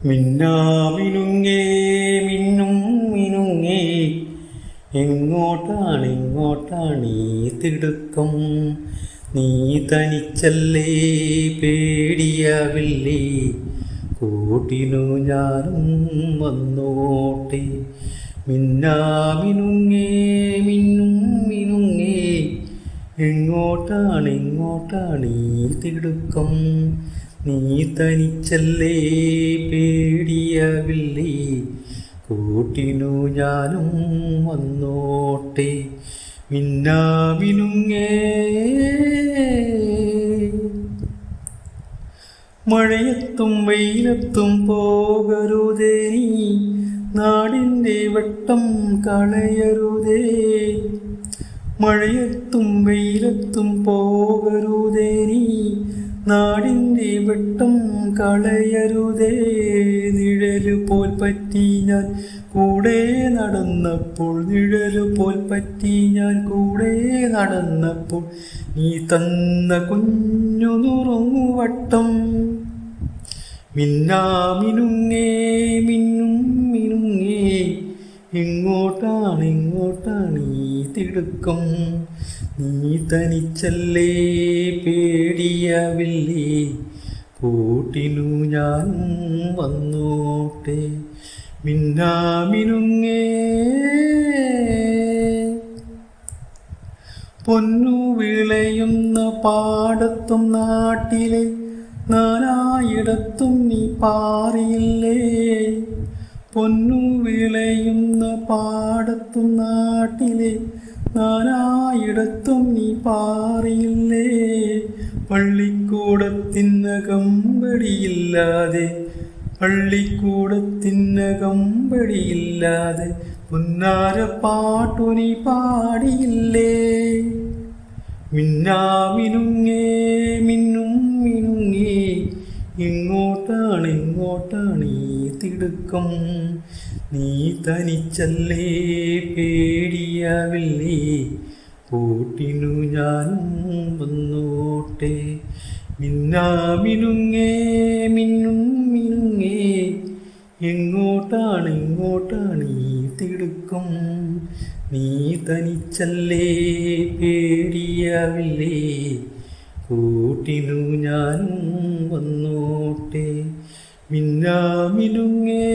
മിന്നാമിനുങ്ങേ മിന്നും മിനുങ്ങേ, എങ്ങോട്ടാണ് ഈ തിടുക്കം? നീ തനിച്ചല്ലേ, പേടിയാവില്ലേ? കൂട്ടിനു ഞാനും വന്നോട്ടെ. മിന്നാമിനുങ്ങേ മിന്നും മിനുങ്ങേ, എങ്ങോട്ടാണ് ഈ തിടുക്കം? നീ തനിച്ചല്ലേ, പേടിയാവില്ലേ? കൂട്ടിനു ഞാനും വന്നോട്ടെ. മിന്നാമിനുങ്ങേ. മഴയത്തും വെയിലത്തും പോകരുതേ നീ, നാടിൻ്റെ വെട്ടം കളയരുതേ. മഴയത്തും വെയിലത്തും പോകരുതേ നീ, നാടിൻ്റെ വെട്ടം കളയരുതേ. നിഴലു പോൽ പറ്റി ഞാൻ കൂടെ നടന്നപ്പോൾ, നിഴലു പോൽ പറ്റി ഞാൻ കൂടെ നടന്നപ്പോൾ, നീ തന്ന കുഞ്ഞു നുറുങ്ങുവട്ടം. മിന്നാമിനുങ്ങേ മിന്നും മിനുങ്ങേ, എങ്ങോട്ടാണ് ഈ തിടുക്കം? നീ തനിച്ചല്ലേ, പേടിയാവില്ലേ? കൂട്ടിനു ഞാനും വന്നോട്ടെ. മിന്നാമിനുങ്ങേ. പൊന്നു വിളയുന്ന പാടത്തും നാട്ടിലെ നാനായിടത്തും നീ പാറിയില്ലേ? പൊന്നു വിളയുന്ന പാടത്തും നാട്ടിലെ നാനായിടത്തും നീ പാറിയില്ലേ? പള്ളിക്കൂടത്തിനകമ്പടിയില്ലാതെ, പള്ളിക്കൂടത്തിനകമ്പടിയില്ലാതെ പുന്നാരപ്പാട്ടു നീ പാടിയില്ലേ? മിന്നാമിനുങ്ങേ മിന്നും മിനുങ്ങേ, എങ്ങോട്ടാണ് ഈ തിടുക്കം? നീ തനിച്ചല്ലേ, പേടിയാവില്ലേ? കൂട്ടിനു ഞാനും വന്നോട്ടെ. മിന്നാമിനുങ്ങേ മിന്നും മിനുങ്ങേ, എങ്ങോട്ടാണ് ഈ തിടുക്കം? നീ തനിച്ചല്ലേ, പേടിയാവില്ലേ? കൂട്ടിനു ഞാനും വന്നോട്ടെ. മിന്നാമിനുങ്ങേ.